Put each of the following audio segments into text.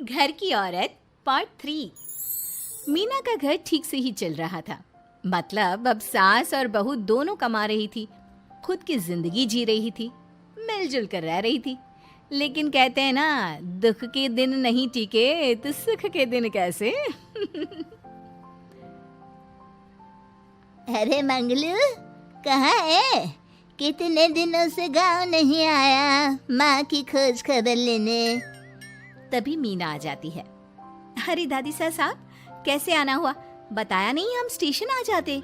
घर की औरत पार्ट 3। मीना का घर ठीक से ही चल रहा था। मतलब अब सास और बहू दोनों कमा रही थी, खुद की जिंदगी जी रही थी, मिलजुल कर रह रही थी। लेकिन कहते हैं ना, दुख के दिन नहीं टिके तो सुख के दिन कैसे। अरे मंगलू, कहाँ है? कितने दिनों से गांव नहीं आया माँ की खोज खबर लेने। तभी मीना आ जाती है। अरे दादी साहब, कैसे आना हुआ? बताया नहीं हम स्टेशन आ जाते।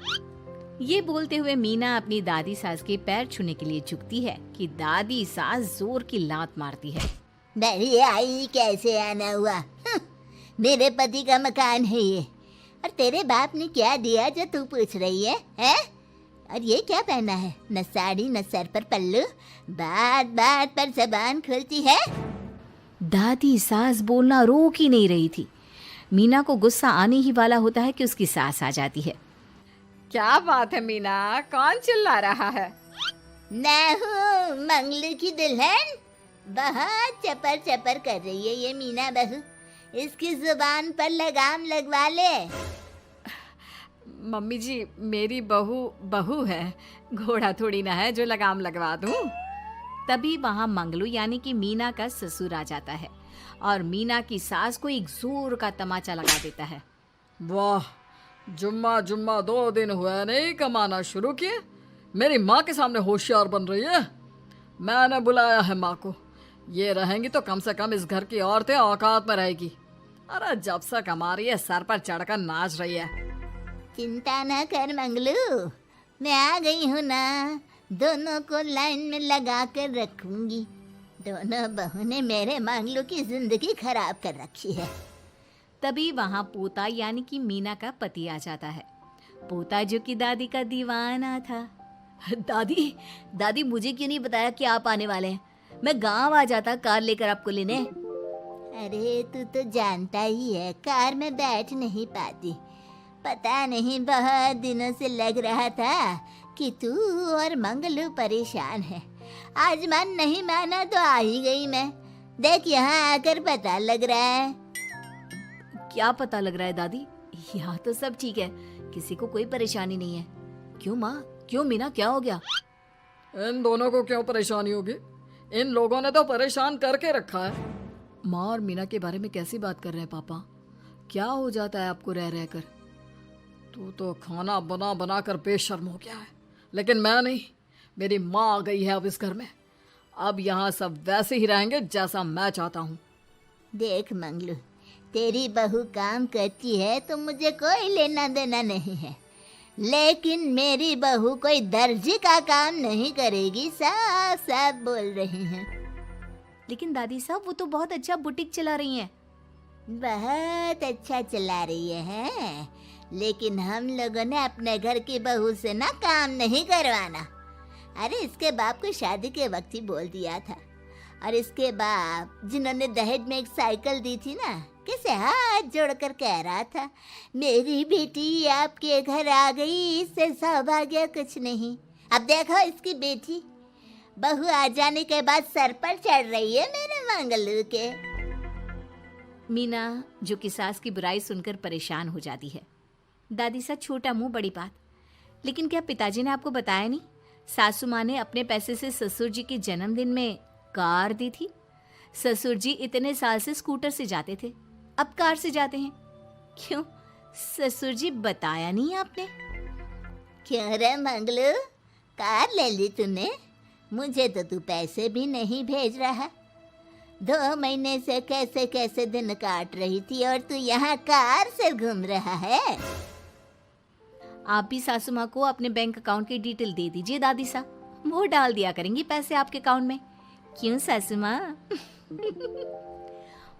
ये बोलते हुए मीना अपनी दादी सास के पैर छूने के लिए झुकती है कि दादी सास जोर की लात मारती है। बड़ी आई, कैसे आना हुआ? मेरे पति का मकान है ये। और तेरे बाप ने क्या दिया जो तू पूछ रही है, हैं? और ये क्या पहना है? न साड़ी न सर पर पल्लू, बात बात पर जबान खुलती है। दादी सास बोलना रोक ही नहीं रही थी। मीना को गुस्सा आने ही वाला होता है कि उसकी सास आ जाती है। क्या बात है मीना, कौन चिल्ला रहा है? मैं हूँ मंगलू की दुल्हन। बहुत चपर चपर कर रही है ये मीना बहू। इसकी जुबान पर लगाम लगवा ले। मम्मी जी, मेरी बहू है, घोड़ा थोड़ी ना है जो लगाम लगवा दूं। तभी वहां मंगलू यानी कि मीना का ससुर आ जाता है और मीना की सास को एक जोर का तमाचा लगा देता है। वाह, जुम्मा जुम्मा 2 दिन हुए नहीं कमाना शुरू किए, मेरी माँ के सामने होशियार बन रही है। मैंने बुलाया है माँ को, ये रहेंगी तो कम से कम इस घर की औरतें औकात में रहेगी। अरे जब से कमा रही है सर पर चढ़कर नाच रही है। चिंता न कर मंगलू, मैं आ गई हूँ ना। दोनों को लाइन में लगा कर रखूंगी। दोनों बहू ने मेरे मंगलू की जिंदगी खराब कर रखी है। तभी वहां पोता यानी कि मीना का पति आ जाता है। पोता जो कि दादी का दीवाना था। दादी दादी, मुझे क्यों नहीं बताया कि आप आने वाले हैं? मैं गांव आ जाता कार लेकर आपको लेने। अरे तू तो जानता ही है, कार में बैठ नहीं पाती। पता नहीं, बहुत दिनों से लग रहा था कि तू और मंगलू परेशान है। आज मन नहीं माना तो आ ही गई मैं। देख, यहाँ आकर पता लग रहा है। क्या पता लग रहा है दादी? यहाँ तो सब ठीक है, किसी को कोई परेशानी नहीं है। क्यों माँ, क्यों मीना, क्या हो गया? इन दोनों को क्यों परेशानी होगी? इन लोगों ने तो परेशान करके रखा है। माँ और मीना के बारे में कैसी बात कर रहे हैं पापा? क्या हो जाता है आपको रह रहकर? तू तो खाना बना बना कर बेशर्म हो गया है, लेकिन मैं नहीं। मेरी माँ आ गई है अब इस घर में। अब यहाँ सब वैसे ही रहेंगे जैसा मैं चाहता हूँ। देख मंगलू, तेरी बहू काम करती है तो मुझे कोई लेना देना नहीं है, लेकिन मेरी बहू कोई दर्जी का काम नहीं करेगी, साफ साफ बोल रही हैं। लेकिन दादी साहब, वो तो बहुत अच्छा बुटीक चला रही हैं। बहुत अच्छा चला रही है, लेकिन हम लोगों ने अपने घर की बहू से ना काम नहीं करवाना। अरे इसके बाप को शादी के वक्त ही बोल दिया था। और इसके बाप जिन्होंने दहेज में एक साइकिल दी थी ना, कैसे हाथ जोड़कर कह रहा था, मेरी बेटी आपके घर आ गई, इससे सौभाग्य कुछ नहीं। अब देखो इसकी बेटी, बहू आ जाने के बाद सर पर चढ़ रही है मेरे मंगलू के। मीना जो कि सास की बुराई सुनकर परेशान हो जाती है। दादी सा छोटा मुंह बड़ी बात। लेकिन क्या पिताजी ने आपको बताया नहीं? सासू माँ ने अपने पैसे से ससुर जी के जन्मदिन में कार दी थी। ससुर जी इतने साल से स्कूटर से जाते थे, अब कार से जाते हैं। क्यों ससुर जी, बताया नहीं आपने? क्यों रे मंगलू, कार ले ली तूने? मुझे तो तू पैसे भी नहीं भेज रहा। 2 महीने से कैसे कैसे दिन काट रही थी और तू यहाँ कार से घूम रहा है। आप भी सासू माँ को अपने बैंक अकाउंट की डिटेल दे दीजिए दादी सा, वो डाल दिया करेंगी पैसे आपके अकाउंट में। क्यों सासू माँ?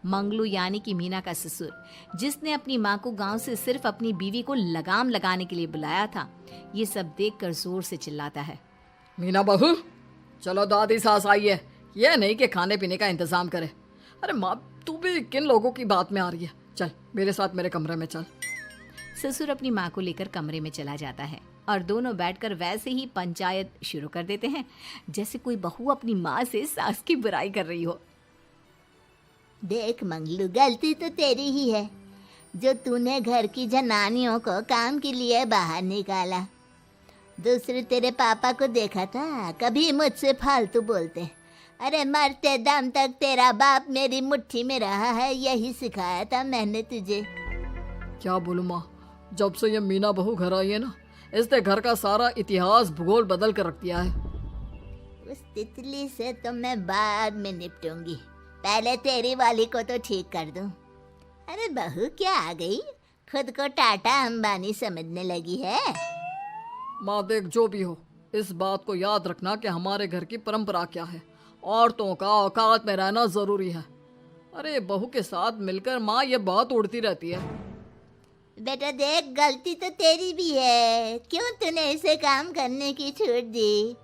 मंगलू यानी कि मीना का ससुर, जिसने अपनी माँ को गांव से सिर्फ अपनी बीवी को लगाम लगाने के लिए बुलाया था, ये सब देखकर जोर से चिल्लाता है। मीना बहू, चलो दादी सास आई है, यह नहीं कि खाने पीने का इंतजाम करे। अरे माँ, तू भी किन लोगों की बात में आ रही है? चल मेरे साथ मेरे कमरे में चल। ससुर अपनी माँ को लेकर कमरे में चला जाता है और दोनों बैठकर वैसे ही पंचायत शुरू कर देते हैं जैसे कोई बहू अपनी माँ से सास की बुराई कर रही हो। देख मंगलू, गलती तो तेरी ही है जो तूने घर की जनानियों को काम के लिए बाहर निकाला। दूसरे तेरे पापा को देखा था, कभी मुझसे फालतू बोलते। अरे मरते दम तक तेरा बाप मेरी मुट्ठी में रहा है, यही सिखाया था मैंने तुझे। क्या बोलूं माँ, जब से ये मीना बहू घर आई है ना, इसने घर का सारा इतिहास भूगोल बदल कर रख दिया है। उस तितली से तो मैं बाद में निपटूंगी, पहले तेरी वाली को तो ठीक कर दूं। अरे बहू क्या आ गई, खुद को टाटा अंबानी समझने लगी है। माँ देख, जो भी हो, इस बात को याद रखना कि हमारे घर की परंपरा क्या है। औरतों का औकात में रहना जरूरी है। अरे बहू के साथ मिलकर माँ ये बात उड़ती रहती है। बेटा देख, गलती तो तेरी भी है, क्यों तूने इसे काम करने की छूट दी।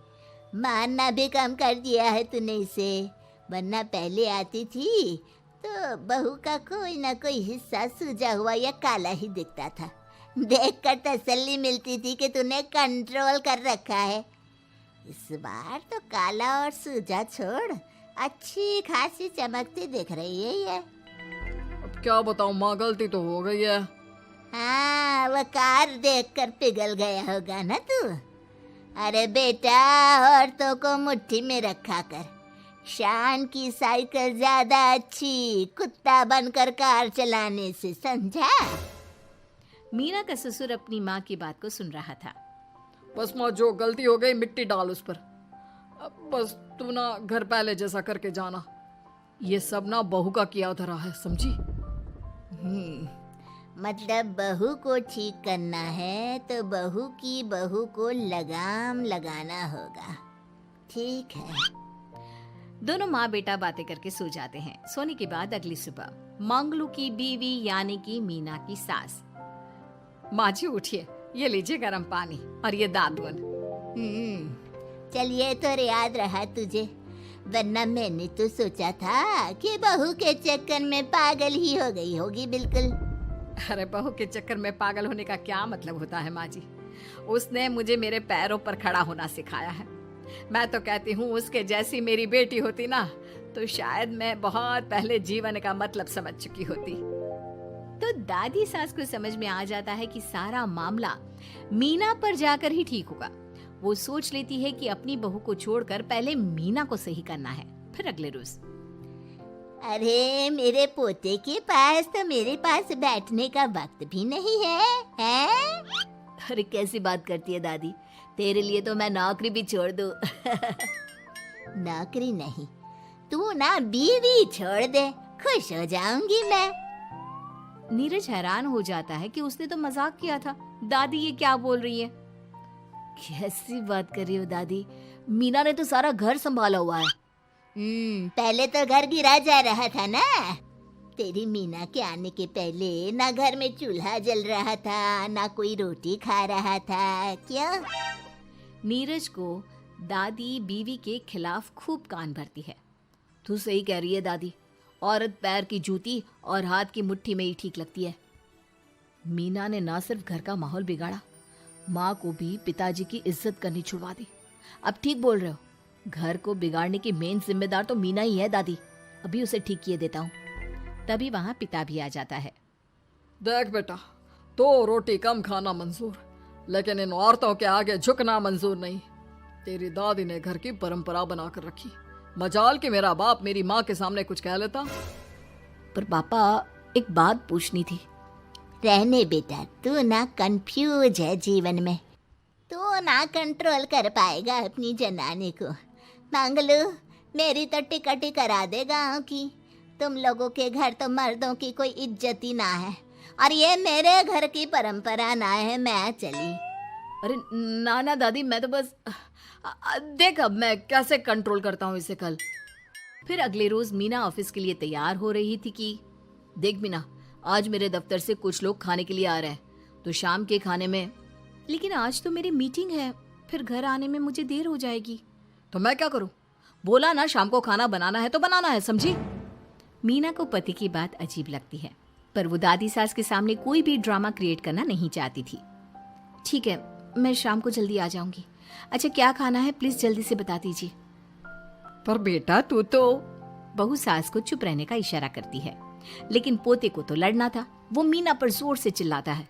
मारना भी कम कर दिया है तूने इसे, वरना पहले आती थी तो बहू का कोई ना कोई हिस्सा सूजा हुआ या काला ही दिखता था। देखकर तसल्ली मिलती थी कि तूने कंट्रोल कर रखा है। इस बार तो काला और सूजा छोड़, अच्छी खासी चमकती दिख रही है ये। अब क्या बताऊं माँ, गलती तो हो गई है। हाँ, वो कार देखकर पिघल गया होगा ना तू। अरे बेटा, औरतों को मुट्ठी में रखा कर। शान की साइकिल ज्यादा अच्छी कुत्ता बनकर कार चलाने से, समझा। मीना का ससुर अपनी माँ की बात को सुन रहा था। बस माँ, जो गलती हो गई मिट्टी डाल उस पर। अब बस तू ना घर पहले जैसा करके जाना। ये सब ना बहू का किया धरा है, समझी। मतलब बहू को ठीक करना है तो बहू की बहू को लगाम लगाना होगा, ठीक है। दोनों माँ बेटा बातें करके सो जाते हैं। सोने के बाद अगली सुबह मंगलू की बीवी यानी कि मीना की सास, माँ जी उठिए, ये लीजिए गर्म पानी और ये दादुन। चलिए तो याद रहा तुझे, वरना मैंने तो सोचा था कि बहू के चक्कर में पागल ही हो गई होगी बिल्कुल। अरे बहू के चक्कर में पागल होने का क्या मतलब होता है माँ जी। उसने मुझे मेरे पैरों पर खड़ा होना सिखाया है। मैं तो कहती हूँ उसके जैसी मेरी बेटी होती ना तो शायद मैं बहुत पहले जीवन का मतलब समझ चुकी होती। तो दादी सास को समझ में आ जाता है कि सारा मामला मीना पर जाकर ही ठीक होगा। वो सोच लेती है कि अपनी बहू को छोड़कर पहले मीना को सही करना है। फिर अगले रोज, अरे मेरे पोते के पास तो मेरे पास बैठने का वक्त भी नहीं है, हैं? अरे कैसी बात करती है दादी, तेरे लिए तो मैं नौकरी भी छोड़ दूं। नौकरी नहीं, तू ना बीवी छोड़ दे, खुश हो जाऊंगी मैं। नीरज हैरान हो जाता है कि उसने तो मजाक किया था। दादी ये क्या बोल रही है? कैसी बात कर रही हो दादी, मीना ने तो सारा घर संभाला हुआ है। पहले तो घर गिरा जा रहा था ना। तेरी मीना के आने के पहले ना घर में चूल्हा जल रहा था, ना कोई रोटी खा रहा था, क्यों? नीरज को दादी बीवी के खिलाफ खूब कान भरती है। तू सही कह रही है दादी, औरत पैर की जूती और हाथ की मुट्ठी में ही ठीक लगती है। मीना ने ना सिर्फ घर का माहौल बिगाड़ा, माँ को भी पिताजी की इज्जत करनी छुड़वा दी। अब ठीक बोल रहे हो, घर को बिगाड़ने की मेन जिम्मेदार तो मीना ही है दादी। अभी उसे ठीक किए देता हूँ। तभी वहाँ पिता भी आ जाता है। देख बेटा, तो रोटी कम खाना मंजूर, लेकिन इन औरतों के आगे झुकना मंजूर नहीं। तेरी दादी ने घर की परंपरा बनाकर रखी, मजाल कि मेरा बाप मेरी माँ के सामने कुछ कह लेता। पर पापा एक बात पूछनी थी। रहने बेटा, तू ना कंफ्यूज है जीवन में, तू ना कंट्रोल कर पाएगा अपनी जनानी को। मंगलू, मेरी तो टिकट ही करा दे गाँव की। तुम लोगों के घर तो मर्दों की कोई इज्जत ही ना है, और ये मेरे घर की परंपरा ना है, मैं चली। अरे ना ना दादी, मैं तो बस देख अब मैं कैसे कंट्रोल करता हूँ इसे कल। फिर अगले रोज मीना ऑफिस के लिए तैयार हो रही थी कि देख मीना, आज मेरे दफ्तर से कुछ लोग खाने के लिए आ रहे हैं, तो शाम के खाने में। लेकिन आज तो मेरी मीटिंग है, फिर घर आने में मुझे देर हो जाएगी। तो मैं क्या करूं? बोला ना शाम को खाना बनाना है तो बनाना है, समझी। मीना को पति की बात अजीब लगती है, पर वो दादी सास के सामने कोई भी ड्रामा क्रिएट करना नहीं चाहती थी। ठीक है, मैं शाम को जल्दी आ जाऊंगी। अच्छा क्या खाना है प्लीज जल्दी से बता दीजिए। पर बेटा तू तो बहू सास को चुप रहने का इशारा करती है, लेकिन पोते को तो लड़ना था। वो मीना पर जोर से चिल्लाता है,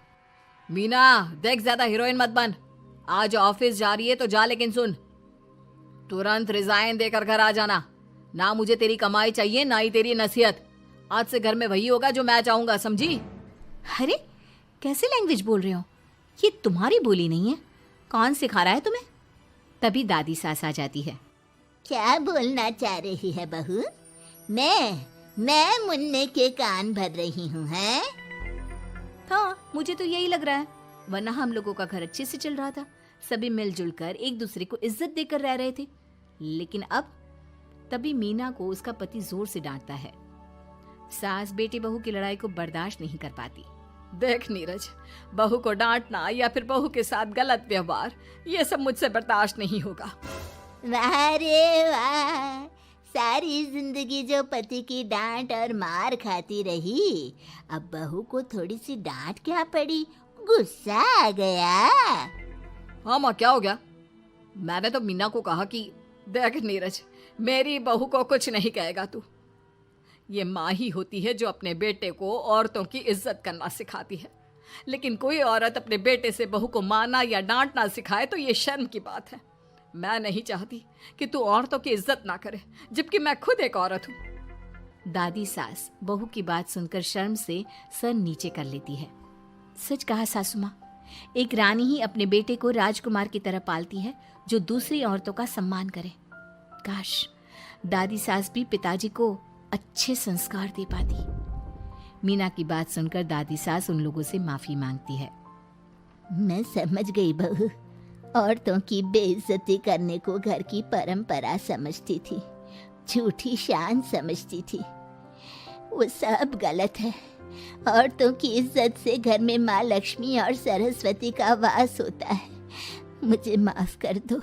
मीना देख, ज्यादा हीरोइन मत बन। आज ऑफिस जा रही है तो जा, लेकिन सुन, तुरंत रिजाइन देकर घर आ जाना। ना मुझे तेरी कमाई चाहिए, ना ही तेरी नसीहत। आज से घर में वही होगा जो मैं चाहूंगा, समझी? अरे कैसे लैंग्वेज बोल रहे हो? ये तुम्हारी बोली नहीं है। कौन सिखा रहा है तुम्हें? तभी दादी सास आ जाती है। क्या बोलना चाह रही है बहू? मैं मुन्ने के कान भर रही हूँ, हैं? हाँ, मुझे तो यही लग रहा है, वरना हम लोगों का घर अच्छे से चल रहा था। सभी मिलजुल कर एक दूसरे को इज्जत देकर रह रहे थे। लेकिन अब तभी मीना को उसका पति जोर से डांटता है। सास बेटी बहू की लड़ाई को बर्दाश्त नहीं कर पाती। देख नीरज, बहू को डांटना या फिर बहू के साथ गलत व्यवहार, ये सब मुझसे बर्दाश्त नहीं होगा। वाह रे वाह, सारी जिंदगी जो पति की डांट और मार खाती रही, अब बहू को थोड़ी सी डांट क्या पड़ी, गुस्सा आ गया। हाँ माँ, क्या हो गया? मैंने तो मीना को कहा कि देख नीरज, मेरी बहू को कुछ नहीं कहेगा तू। ये माँ ही होती है जो अपने बेटे को औरतों की इज्जत करना सिखाती है, लेकिन कोई औरत अपने बेटे से बहू को मारना या डांटना सिखाए तो ये शर्म की बात है। मैं नहीं चाहती कि तू औरतों की इज्जत ना करे, जबकि मैं खुद एक औरत हूँ। दादी सास बहू की बात सुनकर शर्म से सर नीचे कर लेती है। सच कहा सासू माँ, एक रानी ही अपने बेटे को राजकुमार की तरह पालती है, जो दूसरी औरतों का सम्मान करे। काश दादी सास भी पिताजी को अच्छे संस्कार दे पाती। मीना की बात सुनकर दादी सास उन लोगों से माफी मांगती है। मैं समझ गई बहू, औरतों की बेइज्जती करने को घर की परंपरा समझती थी, झूठी शान समझती थी। वो सब गलत है। औरतों की इज्जत से घर में माँ लक्ष्मी और सरस्वती का वास होता है। मुझे माफ कर दो।